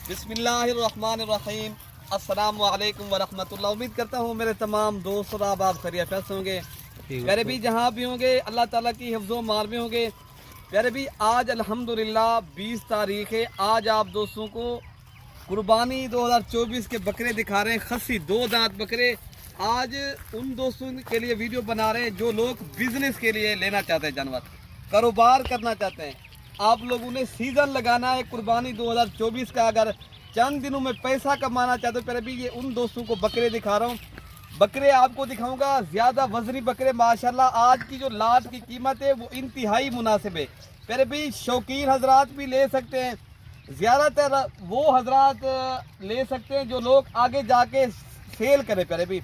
बिस्मिल्लाहिर्रहमानिर्रहीम। अस्सलाम वालेकुम वरहमतुल्लाह। उम्मीद करता हूँ मेरे तमाम दोस्त और आप खैरियत से होंगे। प्यारे भी जहाँ भी होंगे अल्लाह ताला की हिफ्ज़ो मार में होंगे। प्यारे भी आज अल्हम्दुलिल्लाह 20 तारीख है। आज आप दोस्तों को कुर्बानी 2024 के बकरे दिखा रहे हैं, खस्सी 2 दांत बकरे। आज उन दोस्तों के लिए वीडियो बना रहे हैं जो लोग बिजनेस के लिए लेना चाहते हैं, जानवर कारोबार करना चाहते हैं। आप लोगों ने सीज़न लगाना है कुर्बानी 2024 का। अगर चंद दिनों में पैसा कमाना चाहते हो, फिर अभी ये उन दोस्तों को बकरे दिखा रहा हूँ। बकरे आपको दिखाऊंगा ज़्यादा वजनी बकरे माशाल्लाह। आज की जो लाट की कीमत है वो इंतहाई मुनासिब है। फिर भी शौकीन हजरात भी ले सकते हैं, ज़्यादातर वो हजरात ले सकते हैं जो लोग आगे जाके सेल करें। फिर भी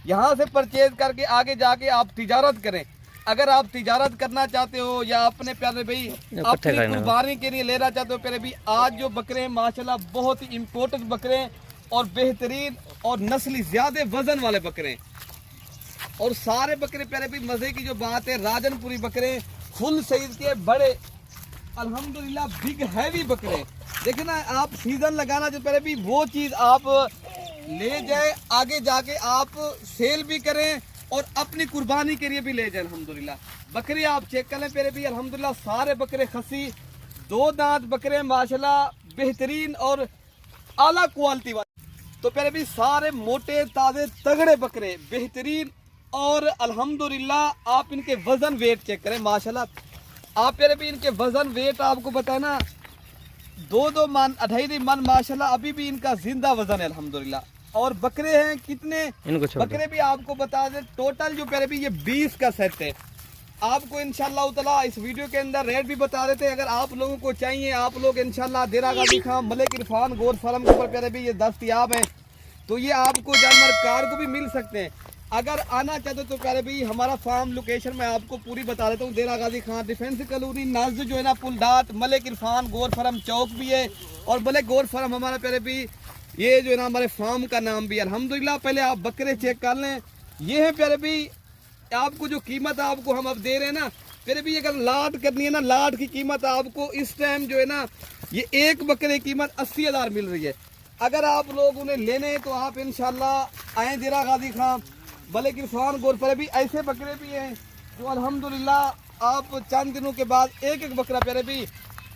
यहाँ से परचेज करके आगे जाके आप तिजारत करें। अगर आप तिजारत करना चाहते हो या अपने प्यारे भाई अपनी कुर्बानी के लिए लेना चाहते हो, प्यारे भाई आज जो बकरे हैं माशाल्लाह बहुत ही इम्पोर्टेंट बकरे हैं और बेहतरीन और नस्ली ज़्यादा वजन वाले बकरे हैं। और सारे बकरे प्यारे भाई मज़े की जो बात है, राजनपुरी बकरे फुल साइज के बड़े अल्हम्दुलिल्लाह बिग हैवी बकरे। देखिए ना, आप सीज़न लगाना जो प्यारे भाई वो चीज़ आप ले जाए, आगे जाके आप सेल भी करें और अपनी कुर्बानी के लिए भी ले जाए। अल्हम्दुलिल्लाह बकरी आप चेक कर लें प्यारे भी, अल्हम्दुलिल्लाह सारे बकरे खस्सी 2 दांत बकरे माशाल्लाह बेहतरीन और आला क्वालिटी वाले। तो प्यारे भी सारे मोटे ताजे तगड़े बकरे बेहतरीन और अल्हम्दुलिल्लाह आप इनके वजन वेट चेक करें माशाल्लाह। आप प्यारे भी इनके वजन वेट आपको बताए ना 2-2 मन 2.5 मन माशाल्लाह अभी भी इनका जिंदा वजन है अल्हम्दुलिल्लाह। और बकरे हैं कितने बकरे भी आपको बता दें, टोटल जो प्यारे भी ये 20 का सेट है। आपको इंशाल्लाह ताला इस वीडियो के अंदर रेट भी बता देते हैं। अगर आप लोगों को चाहिए, आप लोग इंशाल्लाह देरा गाजी खां मलिक इरफान गोर फार्म के ऊपर प्यारे भी ये दस्तयाब है, तो ये आपको जानवर कार को भी मिल सकते हैं। अगर आना चाहते तो प्यारे भी हमारा फार्म लोकेशन मैं आपको पूरी बता देता हूँ। देरा गाजी खां डिफेंस कॉलोनी नाज जो है ना पुल डाट मलिक इरफान गोर फार्म चौक भी है और मलिक गोर फार्म हमारा प्यारे भी ये जो है ना हमारे फार्म का नाम भी। अल्हम्दुलिल्लाह पहले आप बकरे चेक कर लें। ये है प्यारे भी आपको जो कीमत आपको हम अब दे रहे हैं ना प्यारे भी, अगर लाट करनी है ना, लाट की कीमत आपको इस टाइम जो है ना ये एक बकरे की कीमत 80,000 मिल रही है। अगर आप लोग उन्हें लेने हैं तो आप इंशाल्लाह आए देरा गाजी खां मलिक इरफान गोर पर भी ऐसे बकरे भी हैं जो अल्हम्दुलिल्लाह आप चंद दिनों के बाद एक बकरा प्यारे भी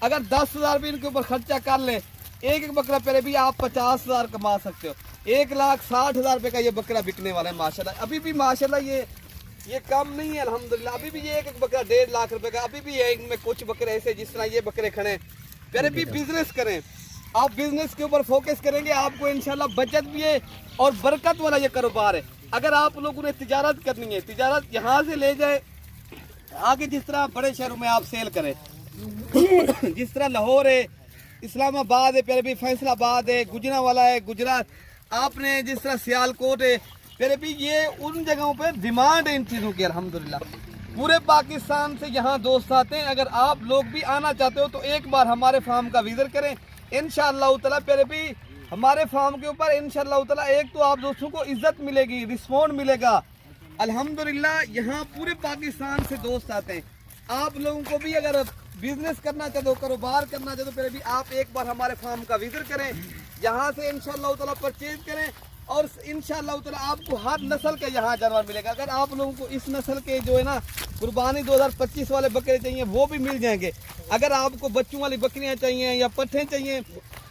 अगर 10,000 भी इनके ऊपर खर्चा कर ले, एक बकरा प्यारे भी आप 50,000 कमा सकते हो। 1,60,000 रुपये का ये बकरा बिकने वाला है माशाल्लाह। अभी भी माशाल्लाह ये कम नहीं है अल्हम्दुलिल्लाह। अभी भी ये एक बकरा 1.5 लाख रुपए का अभी भी है। इनमें कुछ बकरे ऐसे जिस तरह ये बकरे खड़े प्यारे भी। बिजनेस करें आप, बिजनेस के ऊपर फोकस करेंगे आपको इंशाल्लाह बचत भी है और बरकत वाला ये कारोबार है। अगर आप लोगों ने तिजारत करनी है, तिजारत यहाँ से ले जाए आगे, जिस तरह बड़े शहरों में आप सेल करें जिस तरह लाहौर है, इस्लामाबाद है प्यारे भी, फैसलाबाद है, गुजरांवाला है गुजरात, आपने जिस तरह सियालकोट है प्यारे भी, ये उन जगहों पे डिमांड है इन चीज़ों की अल्हम्दुलिल्लाह। पूरे पाकिस्तान से यहाँ दोस्त आते हैं। अगर आप लोग भी आना चाहते हो तो एक बार हमारे फार्म का विजिट करें इंशाअल्लाह ताला। प्यारे भी हमारे फार्म के ऊपर इंशाअल्लाह ताला एक तो आप दोस्तों को इज्जत मिलेगी, रिस्पॉन्ड मिलेगा अल्हम्दुलिल्लाह। यहाँ पूरे पाकिस्तान से दोस्त आते हैं। आप लोगों को भी अगर बिजनेस करना चाहते हो, कारोबार करना चाहते हो, फिर भी आप एक बार हमारे फार्म का विजिट करें, यहाँ से इंशाअल्लाह ताला परचेज करें और इंशाअल्लाह ताला आपको हर नस्ल के यहाँ जानवर मिलेगा। अगर आप लोगों को इस नस्ल के जो है ना कुर्बानी 2025 वाले बकरे चाहिए वो भी मिल जाएंगे। अगर आपको बच्चों वाली बकरियाँ चाहिए या पट्ठे चाहिए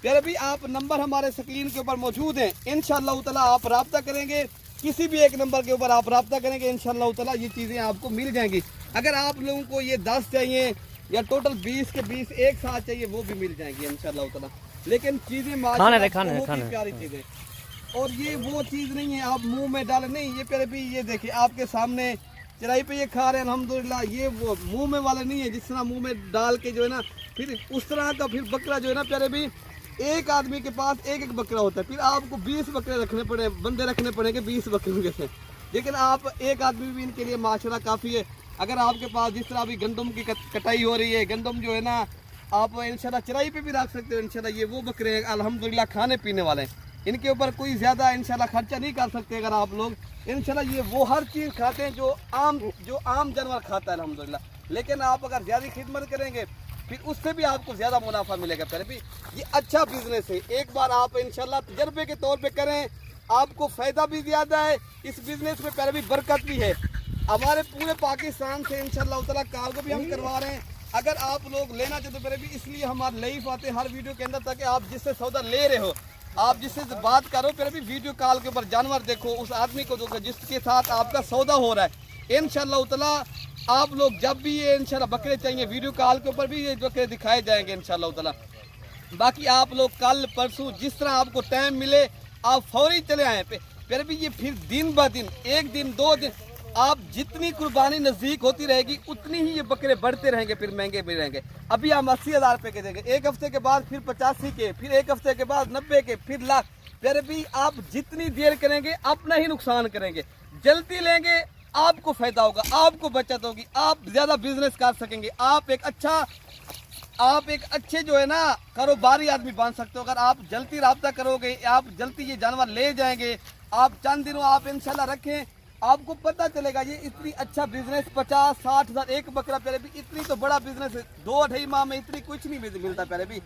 प्यारे भी, आप नंबर हमारे स्क्रीन के ऊपर मौजूद हैं। इंशाअल्लाह ताला आप रब्ता करेंगे, किसी भी एक नंबर के ऊपर आप रब्ता करेंगे इंशाअल्लाह ताला ये चीज़ें आपको मिल जाएंगी। अगर आप लोगों को ये 10 चाहिए या टोटल 20 के 20 एक साथ चाहिए वो भी मिल जाएंगी इंशाअल्लाह ताला। लेकिन चीज़ें माशाल्लाह प्यारी चीज़ें, और ये वो चीज़ नहीं है आप मुंह में डालें, नहीं। ये प्यारे भी ये देखिए आपके सामने चराई पे ये खा रहे हैं अल्हम्दुलिल्लाह। ये वो मुंह में वाले नहीं है जिस तरह मुंह में डाल के जो है ना फिर उस तरह का फिर बकरा जो है ना प्यारे भी, एक आदमी के पास एक बकरा होता है, फिर आपको 20 बकरे रखने पड़े, बंदे रखने पड़ेंगे 20 बकरों के से। लेकिन आप एक आदमी भी इनके लिए माशाल्लाह काफ़ी है। अगर आपके पास जिस तरह अभी गंदम की कटाई हो रही है, गंदम जो है ना आप इंशाल्लाह चराई पे भी रख सकते हो इंशाल्लाह। ये वो बकरे हैं अल्हम्दुलिल्लाह खाने पीने वाले हैं, इनके ऊपर कोई ज़्यादा इंशाल्लाह खर्चा नहीं कर सकते। अगर आप लोग इंशाल्लाह ये वो हर चीज़ खाते हैं जो आम जानवर खाता है अल्हम्दुलिल्लाह। लेकिन आप अगर ज़्यादा खिदमत करेंगे फिर उससे भी आपको ज़्यादा मुनाफा मिलेगा प्यारे भी। ये अच्छा बिजनेस है, एक बार आप इंशाल्लाह तजर्बे के तौर पे करें, आपको फ़ायदा भी ज़्यादा है इस बिज़नेस में प्यारे भी, बरकत भी है। हमारे पूरे पाकिस्तान से इंशाल्लाह ताला कार्गो भी हम करवा रहे हैं। अगर आप लोग लेना चाहते हो प्यारे भी, इसलिए हमारे लाइव आते हैं हर वीडियो के अंदर, ताकि आप जिससे सौदा ले रहे हो, आप जिससे बात करो प्यारे भी, वीडियो कॉल के ऊपर जानवर देखो, उस आदमी को देखो जिसके साथ आपका सौदा हो रहा है। इंशाल्लाह ताला आप लोग जब भी ये इंशाल्लाह बकरे चाहिए, वीडियो कॉल के ऊपर भी ये बकरे दिखाए जाएंगे इंशाल्लाह ताला। बाकी आप लोग कल परसों जिस तरह आपको टाइम मिले आप फौरी चले आए पे फिर भी। ये फिर दिन ब दिन, एक दिन 2 दिन, आप जितनी कुर्बानी नज़दीक होती रहेगी उतनी ही ये बकरे बढ़ते रहेंगे, फिर महंगे भी रहेंगे। अभी हम 80,000 रुपये के देंगे, एक हफ्ते के बाद फिर 85 के, फिर एक हफ्ते के बाद 90 के, फिर लाख। फिर भी आप जितनी देर करेंगे अपना ही नुकसान करेंगे। जल्दी लेंगे आपको फ़ायदा होगा, आपको बचत होगी, आप ज़्यादा बिजनेस कर सकेंगे, आप एक अच्छे जो है ना कारोबारी आदमी बन सकते हो। अगर आप जल्दी रब्ता करोगे, आप जल्दी ये जानवर ले जाएंगे, आप चंद दिनों आप इंशाल्लाह रखें, आपको पता चलेगा ये इतनी अच्छा बिजनेस। 50-60 हज़ार एक बकरा प्यारे भी, इतनी तो बड़ा बिजनेस है। 2-2.5 माह में इतनी कुछ नहीं मिलता प्यारे भी।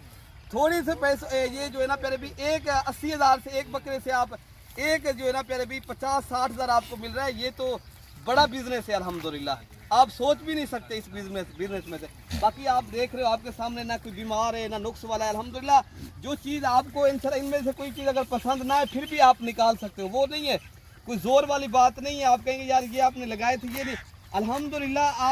थोड़ी से पैसे ये जो है ना प्यारे भी, एक 80,000 से एक बकरे से आप एक जो है ना प्यारे भी 50-60 हज़ार आपको मिल रहा है। ये तो बड़ा बिजनेस है अल्हम्दुलिल्लाह, आप सोच भी नहीं सकते इस बिजनेस में से। बाकी आप देख रहे हो आपके सामने, ना कोई बीमार है ना नुक्स वाला है अल्हम्दुलिल्लाह। जो चीज़ आपको इनमें से कोई चीज़ अगर पसंद ना है फिर भी आप निकाल सकते हो, वो नहीं है, कोई जोर वाली बात नहीं है। आप कहेंगे यार ये आपने लगाए थे, ये नहीं, अल्हम्दुलिल्लाह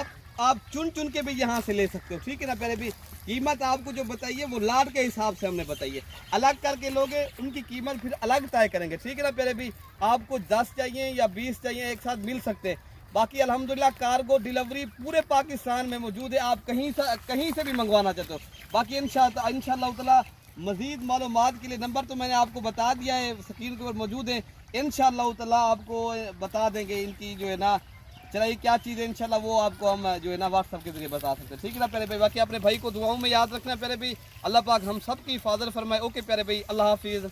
आप चुन चुन के भी यहाँ से ले सकते हो, ठीक है ना प्यारे भी। कीमत आपको जो बताइए वो लाट के हिसाब से हमने बताइए, अलग करके लोगे उनकी कीमत फिर अलग तय करेंगे, ठीक है ना प्यारे भी। आपको 10 चाहिए या 20 चाहिए एक साथ मिल सकते हैं। बाकी अल्हम्दुलिल्लाह कार्गो डिलीवरी पूरे पाकिस्तान में मौजूद है, आप कहीं से भी मंगवाना चाहते हो। बाकी इंशाअल्लाह ताला मज़ीद मालूमात के लिए नंबर तो मैंने आपको बता दिया है, स्क्रीन के ऊपर मौजूद है। इंशाअल्लाह ताला आपको बता देंगे इनकी जो है ना चलिए क्या चीज़ है, इंशाल्लाह वो आपको हम जो है ना व्हाट्सअप के जरिए बता सकते हैं, ठीक है ना प्यारे भाई। बाकी अपने भाई को दुआओं में याद रखना प्यारे भाई, अल्लाह पाक हम सब की हिफाजत फरमाए। ओके प्यारे भाई, अल्लाह हाफिज़।